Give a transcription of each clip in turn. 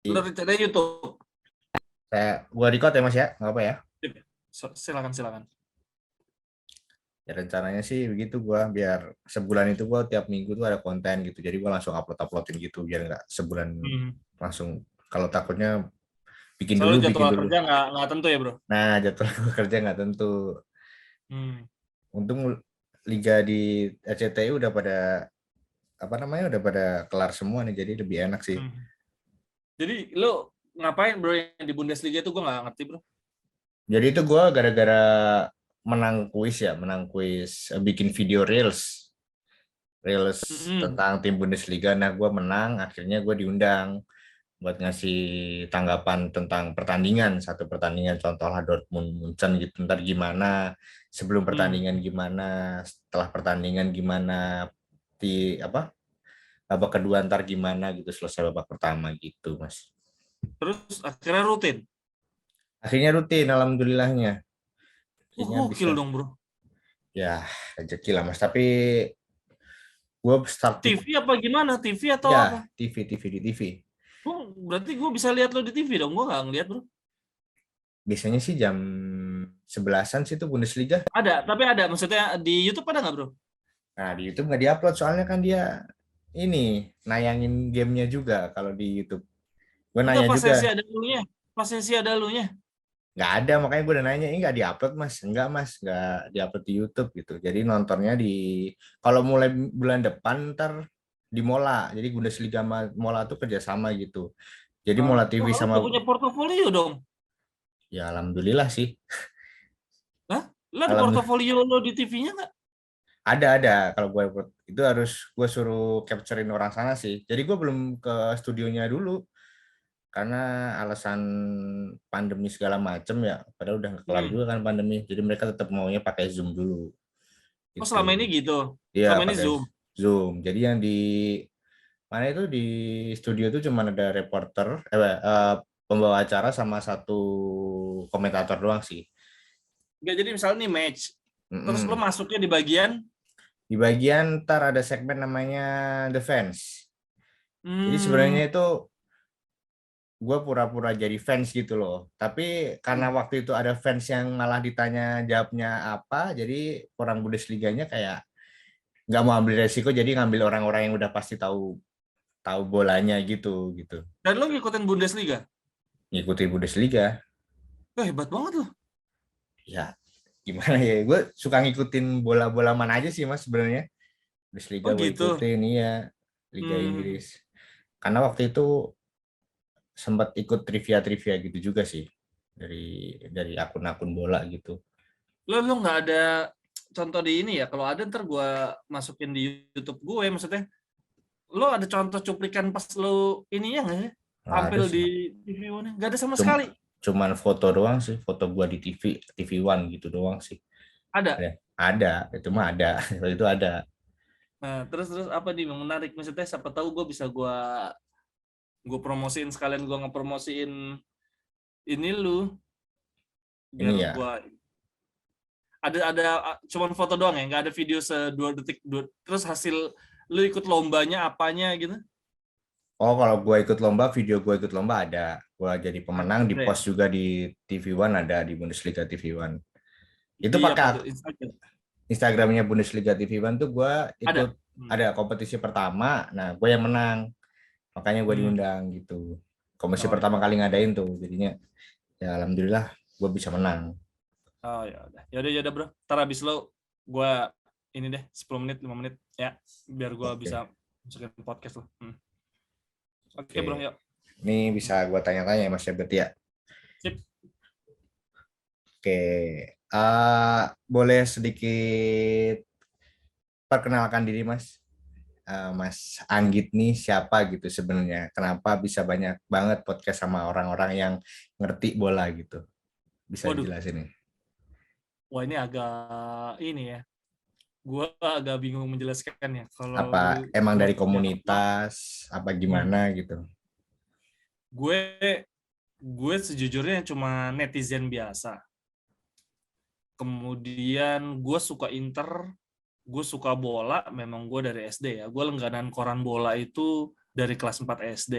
Lu rencananya YouTube. Gua record ya Mas ya, nggak apa ya? Silakan. Ya rencananya sih begitu gua biar sebulan itu gua tiap minggu tuh ada konten gitu. Jadi gua langsung uploadin gitu biar nggak sebulan Hmm. langsung. Kalau takutnya Soalnya bikin jadwal dulu. kerja nggak tentu ya, bro. Nah, jadwal gua kerja nggak tentu. Hmm. Untung liga di RCTI udah pada apa namanya udah pada kelar semua nih, jadi lebih enak sih. Hmm. Jadi lu ngapain, bro, yang di Bundesliga itu gue nggak ngerti, bro. Jadi itu gua gara-gara menang kuis bikin video reels Hmm. tentang tim Bundesliga. Nah, gue menang, akhirnya gue diundang buat ngasih tanggapan tentang pertandingan, satu pertandingan contohnya Dortmund Munchen gitu. Ntar gimana, sebelum pertandingan Hmm. gimana, setelah pertandingan gimana, di apa babak kedua ntar gimana gitu, selesai babak pertama gitu Mas. Terus akhirnya rutin. Akhirnya rutin, alhamdulillahnya. Akhirnya bisa, Gokil dong, bro. ya rezeki lah Mas. Tapi gue start di, TV apa gimana? TV atau ya apa? TV di TV. Berarti gue bisa lihat lo di TV dong. Gue nggak ngeliat, bro. Biasanya sih jam 11-an sih tuh Bundesliga. Tapi ada. Maksudnya di YouTube ada nggak, bro? Nah, di YouTube nggak diupload soalnya kan dia ini nayangin gamenya juga kalau di YouTube. Gue Enggak, nanya pas juga, sesi ada lunya. Pas sesi ada lunya. nggak ada, makanya gue udah nanya, ini nggak diupload Mas? Nggak Mas, nggak diupload di YouTube gitu. Jadi nontonnya di, kalau mulai bulan depan ntar di Mola. Jadi Bundesliga sama Mola tuh kerjasama gitu. Jadi Mola TV Wah, lo sama, udah punya portofolio dong. ya alhamdulillah sih. Hah? Lo ada Alhamdulillah portofolio lo di TV-nya nggak? ada. Kalau gue itu harus gue suruh capturein orang sana sih. Jadi gue belum ke studionya dulu karena alasan pandemi segala macem ya, padahal udah kelar Hmm. juga kan pandemi, jadi mereka tetap maunya pakai Zoom dulu Oh, gitu. selama ini gitu. Iya, Selama ini pakai Zoom. Zoom. Jadi yang di mana itu di studio itu cuma ada reporter, pembawa acara sama satu komentator doang sih. Nggak, jadi misalnya nih match. Terus lo Mm-mm. masuknya di bagian. Di bagian ntar ada segmen namanya The Fans. Jadi sebenarnya Hmm. itu gue pura-pura jadi fans gitu loh. Tapi karena Hmm. waktu itu ada fans yang malah ditanya jawabnya apa, jadi orang Bundesliga-nya kayak nggak mau ambil resiko, jadi ngambil orang-orang yang udah pasti tahu tahu bolanya gitu gitu. Dan lo ngikutin Bundesliga. Ngikutin Bundesliga, Hebat banget lo. ya gimana ya? Gue suka ngikutin bola-bola mana aja sih Mas sebenarnya. Bundesliga Oh gue gitu. ikutin, iya. Liga Hmm. Inggris. Karena waktu itu sempat ikut trivia-trivia gitu juga sih dari akun-akun bola gitu. Lo nggak ada contoh di ini ya? Kalau ada ntar gue masukin di YouTube gue. Maksudnya lo ada contoh cuplikan pas lo ininya nggak sih? Nah, ada Tampil sih. di TV One? Nggak ada sama Cuma sekali. cuman foto doang sih, foto gua di TV One gitu doang sih. Ada. Ada, itu mah ada. Itu ada. Nah, terus apa nih yang menarik? Maksudnya siapa tahu gue promosiin, sekalian gue ngepromosiin ini lu, Ini biar ya. gue ada cuman foto doang ya, nggak ada video se 2 detik terus hasil lu ikut lombanya apanya gitu. Oh, kalau gua ikut lomba, video gua ikut lomba ada. Gua jadi pemenang, di Ada ya post juga di TV One, ada di Bundesliga TV One. Itu di apa tuh, pakai Instagram Instagramnya Bundesliga TV One tuh gua ikut ada. ada kompetisi pertama. Nah, gue yang menang. Makanya gue Hmm. diundang gitu. Kompetisi Oh pertama ya. kali ngadain tuh. Jadinya ya alhamdulillah gue bisa menang. Oh ya udah. Ya udah bro, ntar habis lo gue ini deh 10 menit 5 menit ya, biar gue bisa Oke. masukin podcast lo. Oke Oke. bro, yuk. Ini bisa gue tanya-tanya ya Mas Ebert ya. Sip. Oke, boleh sedikit perkenalkan diri Mas? Mas Anggit nih siapa gitu sebenarnya? Kenapa bisa banyak banget podcast sama orang-orang yang ngerti bola gitu? Bisa Waduh, dijelasin nih? wah ini agak ini ya, gue agak bingung menjelaskan ya kalau Apa emang gue dari tanya apa. komunitas? Apa gimana gitu? gue gue sejujurnya cuma netizen biasa. Kemudian gue suka Inter, gue suka bola, memang gue dari SD ya. Gue langganan koran bola itu dari kelas 4 SD.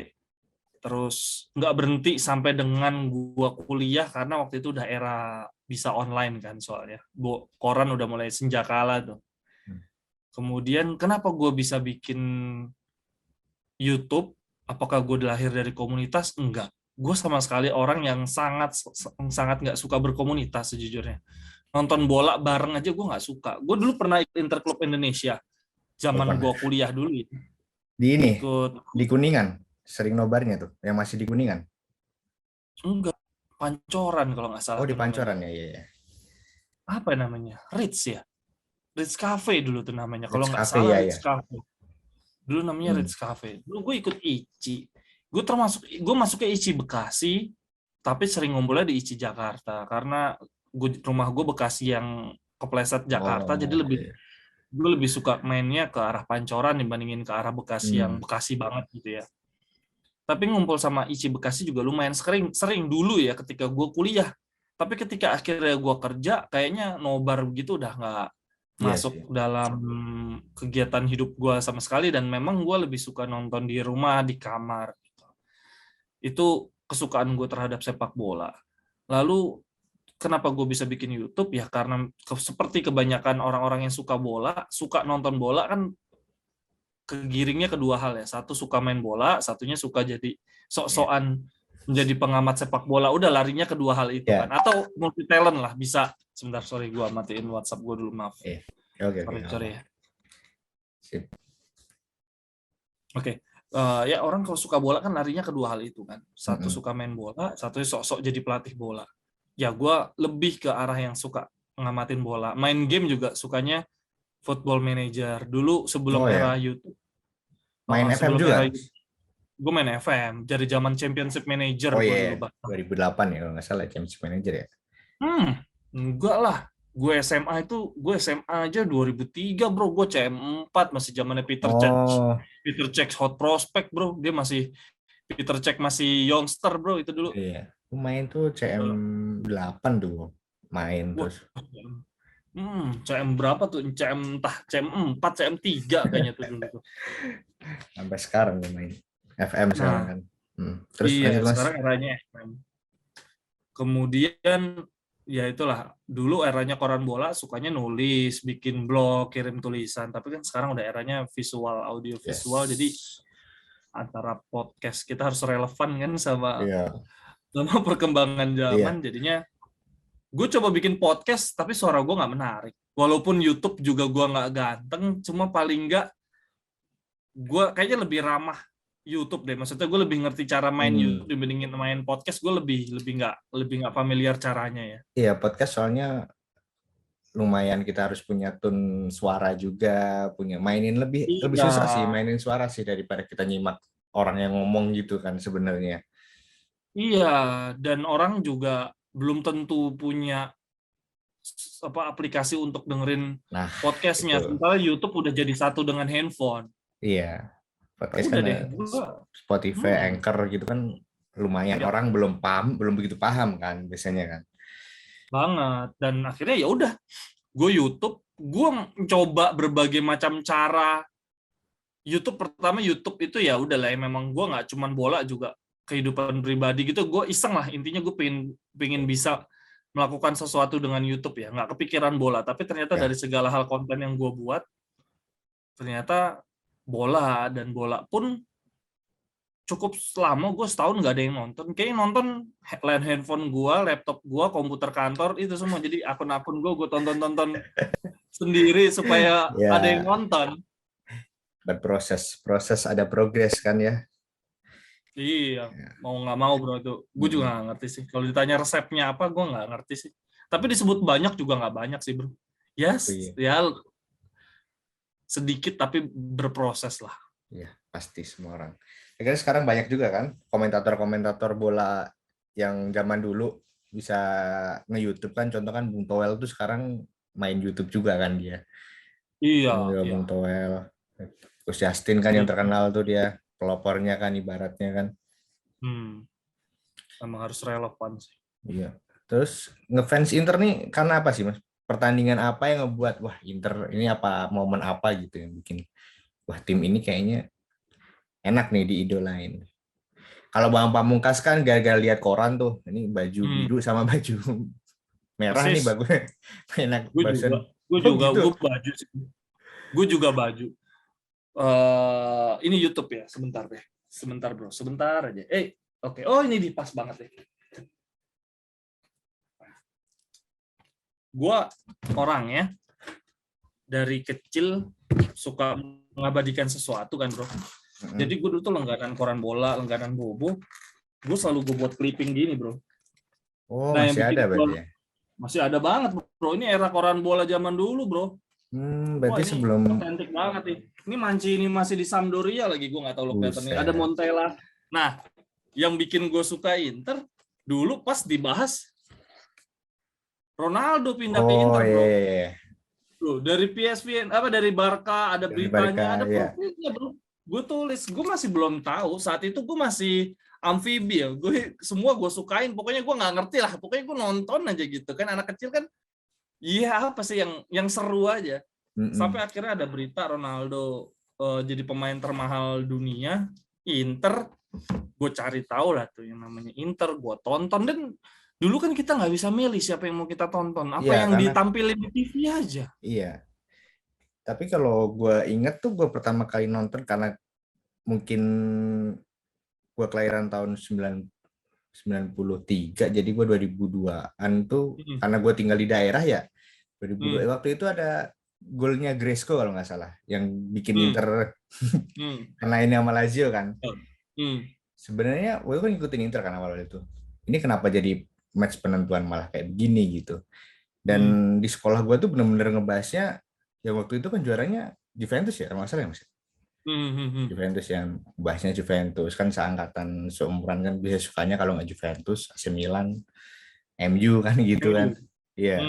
Terus nggak berhenti sampai dengan gua kuliah karena waktu itu udah era bisa online kan soalnya. Koran udah mulai senjakala tuh. Kemudian kenapa gue bisa bikin YouTube? Apakah gue lahir dari komunitas? Enggak. Gue sama sekali orang yang sangat nggak suka berkomunitas sejujurnya. Nonton bola bareng aja gue nggak suka. Gue dulu pernah ikut Interklub Indonesia. Oh, Zaman pernah. gue kuliah dulu. Di ini, Ikut, di Kuningan. Sering nobarnya tuh, yang masih di Kuningan. enggak, Pancoran kalau nggak salah Oh, di tuh namanya. Pancoran ya, iya. Apa namanya? Ritz ya? Ritz Cafe dulu tuh namanya. Kalau Ritz nggak Cafe salah ya, Ritz ya. Cafe. Dulu namanya Hmm. Ritz Cafe. Dulu gue ikut ICI. Gue masuk ke ICI Bekasi, tapi sering ngumpulnya di ICI Jakarta karena rumah gue Bekasi yang kepleset Jakarta, jadi Oh, iya. gue lebih suka mainnya ke arah Pancoran dibandingin ke arah Bekasi yang Bekasi banget gitu ya. Tapi ngumpul sama ICI Bekasi juga lumayan sering dulu ya ketika gue kuliah. Tapi ketika akhirnya gue kerja, kayaknya nobar begitu udah nggak Iya masuk sih. dalam kegiatan hidup gue sama sekali, dan memang gue lebih suka nonton di rumah, di kamar. Itu kesukaan gue terhadap sepak bola. Lalu kenapa gue bisa bikin YouTube? Ya karena seperti kebanyakan orang-orang yang suka bola, suka nonton bola kan kegiringnya kedua hal ya. Satu suka main bola, satunya suka jadi Iya. sok-sokan menjadi pengamat sepak bola. Udah larinya kedua hal itu Ya. kan. Atau multi talent lah, bisa. Sebentar, sorry, gue matiin WhatsApp gue dulu, maaf. Iya. Oke, Sorry apa. ya. Sip. Oke. Ya orang kalau suka bola kan larinya kedua hal itu kan. Satu Mm-mm. suka main bola, satu sok-sok jadi pelatih bola. Ya gue lebih ke arah yang suka ngamatin bola. Main game juga sukanya Football Manager. Dulu sebelum Oh era ya, YouTube, main FM sebelum era juga. YouTube, gue main FM. Dari zaman Championship Manager Oh gue iya, dulu bahkan. 2008 ya kalau nggak salah Championship Manager ya. Enggak lah. Gue SMA aja 2003 bro. Gue CM4 masih zamannya Peter Cech. Oh Peter Cech Hot Prospect bro. Peter Cech masih youngster bro itu dulu. iya, aku main tuh CM8 tuh main Wah, terus. CM berapa tuh? CM4, CM3 kayaknya tuh dulu tuh. Sampai sekarang gue main FM sekarang Nah, kan. Terus iya, lanjut Mas. sekarang eranya FM. Kemudian, ya itulah, dulu eranya koran bola, sukanya nulis, bikin blog, kirim tulisan. Tapi kan sekarang udah eranya visual, audio visual, jadi Yes. antara podcast kita harus relevan kan sama Iya, perkembangan zaman, iya. jadinya gue coba bikin podcast, tapi suara gue nggak menarik. Walaupun YouTube juga gue nggak ganteng, cuma paling nggak gue kayaknya lebih ramah YouTube deh. Maksudnya gue lebih ngerti cara main YouTube dibandingin main podcast. Gue lebih nggak familiar caranya ya. Iya, podcast soalnya lumayan kita harus punya tone suara juga, punya mainin lebih Iya, susah sih mainin suara sih daripada kita nyimak orang yang ngomong gitu kan sebenarnya. iya, dan orang juga belum tentu punya aplikasi untuk dengerin Nah, itu. podcastnya. Sementara YouTube udah jadi satu dengan handphone. Iya. Podcast Udah kan deh, Spotify, Anchor gitu kan lumayan ya orang belum begitu paham kan biasanya kan. banget. Dan akhirnya ya udah, gue YouTube, gue coba berbagai macam cara. YouTube itu ya udah lah, ya memang gue nggak cuman bola, juga kehidupan pribadi gitu. Gue iseng lah, intinya gue pengen bisa melakukan sesuatu dengan YouTube ya, nggak kepikiran bola, tapi ternyata Ya. dari segala hal konten yang gue buat, ternyata dan bola pun cukup lama, gue setahun nggak ada yang nonton. Kayaknya nonton handphone gue, laptop gue, komputer kantor, itu semua. Jadi akun-akun gue tonton sendiri supaya ada yang Ya, nonton. proses ada progres kan ya. Iya, Ya. mau nggak mau bro itu. Gue juga nggak ngerti sih. Kalau ditanya resepnya apa, gue nggak ngerti sih. Tapi disebut banyak juga nggak banyak sih bro. Iya. Ya sedikit tapi berproses lah. Iya, pasti semua orang. Ya kan sekarang banyak juga kan komentator-komentator bola yang zaman dulu bisa nge-YouTube kan, contoh kan Bung Toel tuh sekarang main YouTube juga kan dia. Iya, iya. Bung Toel. Terus Justin kan yang terkenal tuh dia pelopornya kan ibaratnya kan. Emang harus relevan sih. Iya. Terus ngefans Inter nih karena apa sih Mas? Pertandingan apa yang ngebuat wah Inter ini apa momen apa gitu yang bikin wah tim ini kayaknya enak nih diidolain. Kalau Bang Pamungkas kan gara-gara lihat koran tuh, ini baju biru sama baju merah nih persis. bagus. Enak Gue juga, bagusan. gue Oh juga, gitu. gue baju sih. Gue juga baju. Ini YouTube ya, sebentar deh. Sebentar bro, sebentar aja. Oke. Oh ini di pas banget deh. Gue orangnya dari kecil suka mengabadikan sesuatu kan bro. Jadi gue dulu tuh langganan koran bola, langganan Bobo. Gue selalu gue buat clipping gini bro. Oh, Nah yang masih ada bikin berarti ya. masih ada banget bro. Ini era koran bola zaman dulu bro. Wah Berarti ini sebelum otentik banget nih. Ini Mancini masih di Sampdoria lagi, gue nggak tahu lo kelihatan nih. Ada buset. Montella. Nah, yang bikin gue suka Inter dulu pas dibahas Ronaldo pindah ke Oh Inter iya, bro. iya, iya. Loh, dari PSV apa dari Barca ada Dari Barca beritanya, ada ya. profilnya bro. Gue tulis, gue masih belum tahu saat itu gue masih amfibi ya. Gue semua gue sukain, pokoknya gue nggak ngerti lah. Pokoknya gue nonton aja gitu kan, anak kecil kan. Iya apa sih yang seru aja. Sampai akhirnya ada berita Ronaldo jadi pemain termahal dunia Inter. Gue cari tahu lah tuh yang namanya Inter, gue tonton. Dan dulu kan kita nggak bisa milih siapa yang mau kita tonton, apa Iya yang karena ditampilin di TV aja. iya. Tapi kalau gue inget tuh gue pertama kali nonton karena mungkin gue kelahiran tahun 93, jadi gue 2002-an tuh karena gue tinggal di daerah ya. 2002 waktu itu ada golnya Gresco kalau nggak salah yang bikin Inter kena ini sama Lazio kan. Sebenarnya gue kan ngikutin Inter kan awal itu. Ini kenapa jadi match penentuan malah kayak begini gitu. Dan di sekolah gue tuh bener-bener ngebahasnya yang waktu itu kan juaranya Juventus ya, kalau nggak salah ya Mas. Juventus yang bahasnya Juventus kan seangkatan seumuran kan bisa sukanya kalau nggak Juventus, AC Milan, MU kan gitu kan. Iya.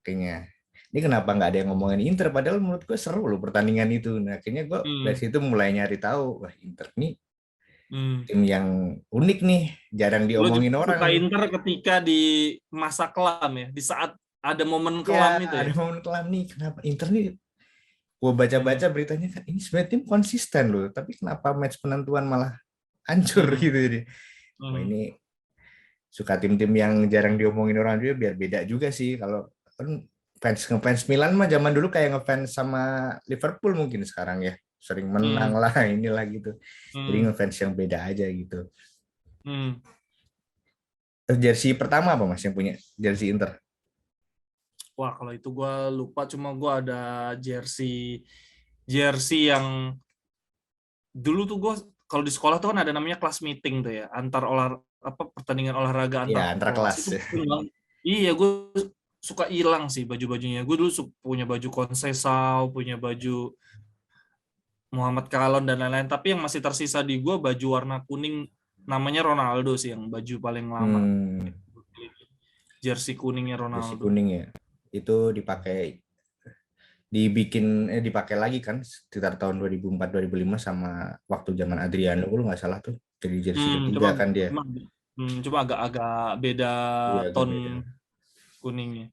Kayaknya ini kenapa nggak ada yang ngomongin Inter padahal menurut gue seru loh pertandingan itu. Nah, akhirnya gue dari situ mulai nyari tahu wah Inter nih tim yang unik nih, jarang Lo juga diomongin orang suka nih. Inter ketika di masa kelam ya, di saat ada momen Ya, kelam itu ada ya. momen kelam nih. Kenapa Inter nih? Gue baca-baca beritanya kan ini sebenarnya tim konsisten loh, tapi kenapa match penentuan malah hancur gitu jadi. Wah ini suka tim-tim yang jarang diomongin orang juga biar beda juga sih. Kalau kan ngefans Milan mah zaman dulu kayak ngefans sama Liverpool mungkin sekarang ya sering menang lah inilah gitu. Jadi ngefans yang beda aja gitu. Terus jersey pertama apa Mas yang punya jersey Inter? Wah kalau itu gue lupa, cuma gue ada jersey yang dulu tuh gue kalau di sekolah tuh kan ada namanya kelas meeting tuh ya, pertandingan olahraga Ya, antar antar kelas kelas. itu. Iya gue suka hilang sih baju-bajunya. Gue dulu punya baju Conceição, punya baju Muhammad Kalon dan lain-lain. Tapi yang masih tersisa di gue baju warna kuning namanya Ronaldo sih, yang baju paling lama. Jersey kuningnya Jersey Ronaldo. kuning ya. Itu dipakai lagi kan sekitar tahun 2004-2005 sama waktu zaman Adriano lu nggak salah tuh. Jadi jersey ketiga kan dia. Cuma agak-agak beda Iya, agak ton beda. kuningnya.